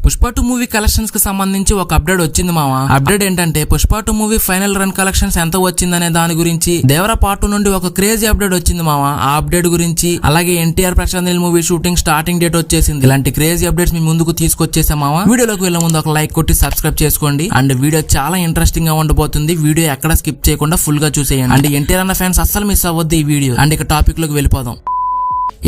Pushpa 2 movie collections కి సంబంధించి ఒక అప్డేట్ వచ్చింది మావా. అప్డేట్ ఏంటంటే Pushpa 2 movie final run collections ఎంత వచ్చిందనే దాని గురించి దేవరా పార్ట్ 2 నుండి ఒక క్రేజీ అప్డేట్ వచ్చింది మావా. ఆ అప్డేట్ గురించి అలాగే NTR Prashanth Neel movie shooting starting date వచ్చేసింది. ఇలాంటి క్రేజీ అప్డేట్స్ మీ ముందుకు తీసుకొచ్చేసా మావా. వీడియోలోకి వెళ్ళే ముందు ఒక లైక్ కొట్టి సబ్స్క్రైబ్ చేసుకోండి. అండ్ వీడియో చాలా ఇంట్రెస్టింగ్ గా ఉండబోతుంది. వీడియో ఎక్కడ స్కిప్ చేయకుండా ఫుల్ గా చూసేయండి. అండ్ ఎన్టీఆర్ అన్న ఫ్యాన్స్ అస్సలు మిస్ అవ్వద్దు ఈ వీడియో. అండ్ ఇక టాపిక్ లోకి వెళ్ళిపోదాం.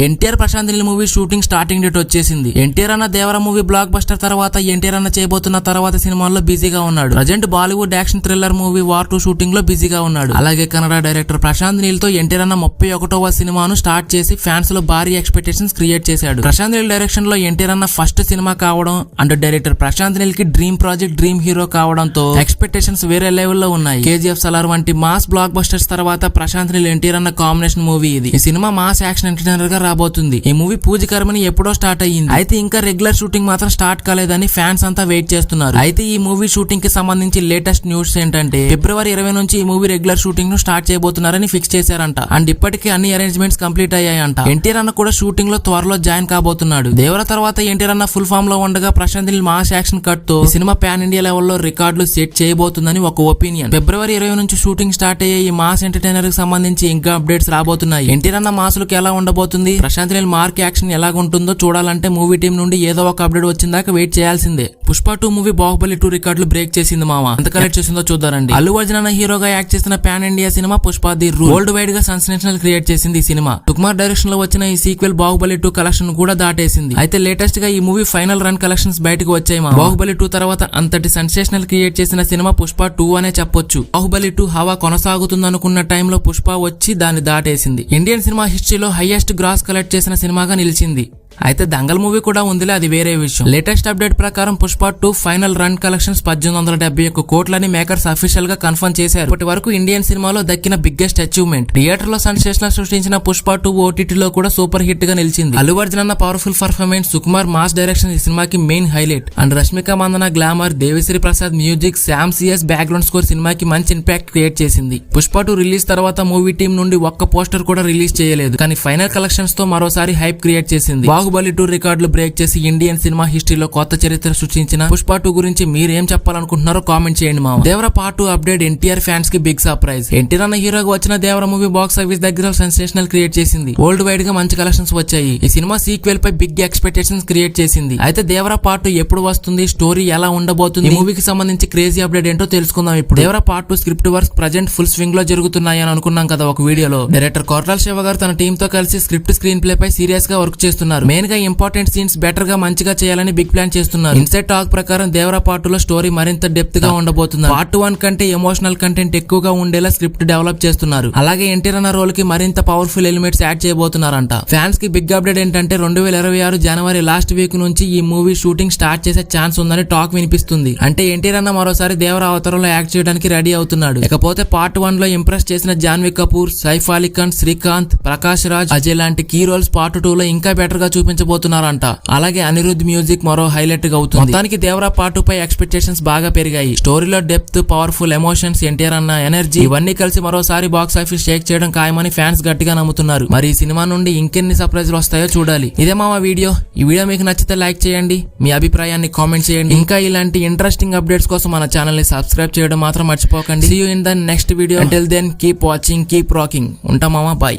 NTR Prashanth Neel movie shooting starting date వచ్చేసింది. ఎన్టీఆర్ అన్న దేవరా మూవీ బ్లాక్ బస్టర్ తర్వాత ఎన్టీఆర్ అన్న చేయబోతున్న తర్వాత సినిమాల్లో బిజీగా ఉన్నాడు. Present Bollywood action thriller movie war 2 shooting లో బిజీగా ఉన్నాడు. అలాగే కన్నడ డైరెక్టర్ ప్రశాంత్ నీల్ తో ఎన్టీఆర్ అన్న 31వ సినిమాను స్టార్ట్ చేసి ఫ్యాన్స్ లో భారీ ఎక్స్పెక్టేషన్స్ క్రియేట్ చేశాడు. ప్రశాంత్ నీల్ డైరెక్షన్ లో ఎన్టీఆర్ అన్న ఫస్ట్ సినిమా కావడం అండ్ డైరెక్టర్ ప్రశాంత్ నీల్ కి డ్రీమ్ ప్రాజెక్ట్ డ్రీమ్ హీరో కావడంతో ఎక్స్పెక్టేషన్స్ వేరే లెవెల్లో ఉన్నాయి. కేజీఎఫ్ సలార్ వంటి మాస్ బ్లాక్ బస్టర్స్ తర్వాత ప్రశాంత్ నీల్ ఎన్టీఆర్ అన్న కాంబినేషన్ మూవీ ఇది. ఈ సినిమా మాస్ యాక్షన్ ఎంటర్టైనర్ గా రాబోతుంది. ఈ మూవీ పూజకర్మని ఎప్పుడో స్టార్ట్ అయ్యింది. అయితే ఇంకా రెగ్యులర్ షూటింగ్ మాత్రం స్టార్ట్ కాలేదని ఫ్యాన్స్ అంతా వెయిట్ చేస్తున్నారు. అయితే ఈ మూవీ షూటింగ్ కి సంబంధించి లేటెస్ట్ న్యూస్ ఏంటంటే ఫిబ్రవరి 20 నుంచి ఈ మూవీ రెగ్యులర్ షూటింగ్ ను స్టార్ట్ చేయబోతున్నారని ఫిక్స్ చేశారంట. అండ్ ఇప్పటికే అన్ని అరేంజ్మెంట్స్ కంప్లీట్ అయ్యాయంట. ఎన్టీఆర్ అన్న కూడా షూటింగ్ లో త్వరలో జాయిన్ కాబోతున్నాడు. దేవరా తర్వాత ఎన్టీఆర్ అన్న ఫుల్ ఫామ్ లో ఉండగా Prashanth Neel mass action cut తో సినిమా పాన్ ఇండియా లెవెల్లో రికార్డులు సెట్ చేయబోతుందని ఒక ఒపీనియన్. ఫిబ్రవరి 20 నుంచి షూటింగ్ స్టార్ట్ అయ్యే ఈ మాస్ ఎంటర్టైనర్ కి సంబంధించి ఇంకా అప్డేట్స్ రాబోతున్నాయి. ఎన్టీఆర్ అన్న మాసులకు ఎలా ఉండబోతుంది, ప్రశాంత్ నీల్ మార్క్ యాక్షన్ ఎలాగుంటుందో చూడాలంటే మూవీ టీం నుండి ఏదో ఒక అప్డేట్ వచ్చిందాక వెయిట్ చేయాల్సిందే. పుష్ప 2 మూవీ బాహుబలి 2 రికార్డులు బ్రేక్ చేసింది మావా. ఎంత కలెక్ట్ చేసిందో చూద్దారండి. అల్లు అర్జున్ అన్న హీరోగా యాక్ట్ చేసిన pan India cinema Pushpa the rule world wide గా సెన్సేషనల్ క్రియేట్ చేసింది. ఈ సినిమా సుకుమార్ డైరెక్షన్ లో వచ్చిన ఈ సీక్వెల్ బాహుబలి 2 కలెక్షన్ కూడా దాటేసింది. అయితే లేటెస్ట్ గా ఈ మూవీ ఫైనల్ రన్ కలెక్షన్స్ బయటకు వచ్చాయి. బాహుబలి 2 తర్వాత అంతటి సెన్సేషనల్ క్రియేట్ చేసిన సినిమా పుష్ప 2 అనే చెప్పొచ్చు. బాహుబలి 2 హవా కొనసాగుతుందనుకున్న టైంలో పుష్ప వచ్చి దాన్ని దాటేసింది. ఇండియన్ సినిమా హిస్టరీలో హైయెస్ట్ గ్రాస్ కలెక్ట్ చేసిన సినిమాగా నిలిచింది. అయితే దంగల్ మూవీ కూడా ఉందిలే, అది వేరే విషయం. లేటెస్ట్ అప్డేట్ ప్రకారం పుష్ప 2 ఫైనల్ రన్ కలెక్షన్స్ 1871 కోట్లని మేకర్స్ అఫీషియల్ గా కన్ఫర్మ్ చేశారు. ఇప్పటి వరకు ఇండియన్ సినిమాలో దక్కిన బిగ్గెస్ట్ అచీవ్మెంట్. థియేటర్ లో సెన్సేషనల్ సృష్టించిన పుష్ప 2 ఓటీటీలో కూడా సూపర్ హిట్ గా నిలిచింది. అల్లు అర్జున్ అన్న powerful performance, Sukumar mass direction ఈ సినిమాకి main highlight. And Rashmika Mandanna glamour, Devi Sri Prasad music, Sam CS background score సినిమాకి మంచి ఇంపాక్ట్ క్రియేట్ చేసింది. పుష్ప 2 రిలీజ్ తర్వాత మూవీ టీం నుండి ఒక్క పోస్టర్ కూడా రిలీజ్ చేయలేదు, కానీ ఫైనల్ కలెక్షన్స్ తో మరోసారి హైప్ క్రియేట్ చేసింది. బాహుబలి 2 రికార్డులు బ్రేక్ చేసి ఇండియన్ సినిమా హిస్టరీలో కొత్త చరిత్ర సృష్టించిన పుష్ప 2 గురించి మీరేం చెప్పాలనుకుంటున్నారో కామెంట్ చేయండి మామ. Devara part 2 update NTR fans కి బిగ్ సర్ప్రైజ్. ఎన్టీఆర్ అన్న హీరోగా వచ్చిన దేవరా మూవీ బాక్స్ ఆఫీస్ దగ్గర సెన్సేషనల్ క్రియేట్ చేసింది. వరల్డ్ వైడ్ గా మంచి కలెక్షన్స్ వచ్చాయి. ఈ సినిమా సీక్వెల్ పై బిగ్ ఎక్స్పెక్టేషన్స్ క్రియేట్ చేసింది. అయితే దేవరా పార్ట్ 2 ఎప్పుడు వస్తుంది, స్టోరీ ఎలా ఉండబోతుంది, ఈ మూవీకి సంబంధించి క్రేజీ అప్డేట్ ఏంటో తెలుసుకుందాం ఇప్పుడు. Devara part 2 script works present full swing లో జరుగుతున్నాయి అని అనుకున్నాం కదా ఒక వీడియోలో. డైరెక్టర్ కొరటాల శివ గారు తన టీమ్ తో కలిసి స్క్రిప్ట్ స్క్రీన్ ప్లే పై సీరియస్ గా వర్క్ చేస్తున్నారు. మెయిన్ గా ఇంపార్టెంట్ సీన్స్ బెటర్ గా మంచిగా చేయాలని బిగ్ ప్లాన్ చేస్తున్నారు. ఇన్సైడ్ టాక్ ప్రకారం దేవరా పార్ట్ 2 లో స్టోరీ మరింత డెప్త్ గా ఉండబోతుంది. పార్ట్ 1 కంటే ఎమోషనల్ కంటెంట్ ఎక్కువగా ఉండేలా స్క్రిప్ట్ డెవలప్ చేస్తున్నారు. అలాగే ఎన్టీఆర్ అన్న రోల్ కి మరింత పవర్ఫుల్ ఎలిమెంట్స్ యాడ్ చేయబోతున్నారంట. ఫ్యాన్స్ కి బిగ్ అప్డేట్ ఏంటంటే 2026 జనవరి లాస్ట్ వీక్ నుంచి ఈ మూవీ షూటింగ్ స్టార్ట్ చేసే ఛాన్స్ ఉందని టాక్ వినిపిస్తుంది. అంటే ఎన్టీఆర్ అన్న మరోసారి దేవరా అవతారంలో యాక్ట్ చేయడానికి రెడీ అవుతున్నాడు. ఇకపోతే పార్ట్ 1 లో ఇంప్రెస్ చేసిన జాన్వీ కపూర్, సైఫ్ అలీ ఖాన్, శ్రీకాంత్, ప్రకాష్ రాజ్, అజయ్ లాంటి కీ రోల్స్ పార్ట్ 2 లో ఇంకా బెటర్ గా చూపించబోతున్నారంట. అలాగే అనిరుద్ మ్యూజిక్ మరో హైలైట్ గా అవుతుంది. మొత్తానికి దేవరా పార్ట్ 2 పై ఎక్స్పెక్టేషన్స్ బాగా పెరిగాయి. స్టోరీలో డెప్త్, పవర్ఫుల్ ఎమోషన్స్, ఎన్టీఆర్ అన్న ఎనర్జీ ఇవన్నీ కలిసి మరోసారి బాక్స్ ఆఫీస్ షేక్ చేయడం ఖాయమని ఫ్యాన్స్ గట్టిగా నమ్ముతున్నారు. మరి ఈ సినిమా నుండి ఇంకెన్ని సర్ప్రైజ్లు వస్తాయో చూడాలి. ఇదే మా వీడియో. ఈ వీడియో మీకు నచ్చితే లైక్ చేయండి, మీ అభిప్రాయాన్ని కామెంట్ చేయండి. ఇంకా ఇలాంటి ఇంట్రెస్టింగ్ అప్డేట్స్ కోసం మన ఛానల్ ని సబ్స్క్రైబ్ చేయడం మాత్రం మర్చిపోకండి. See you in the next video. Until then keep watching, keep rocking. ఉంటాం మామ, బై.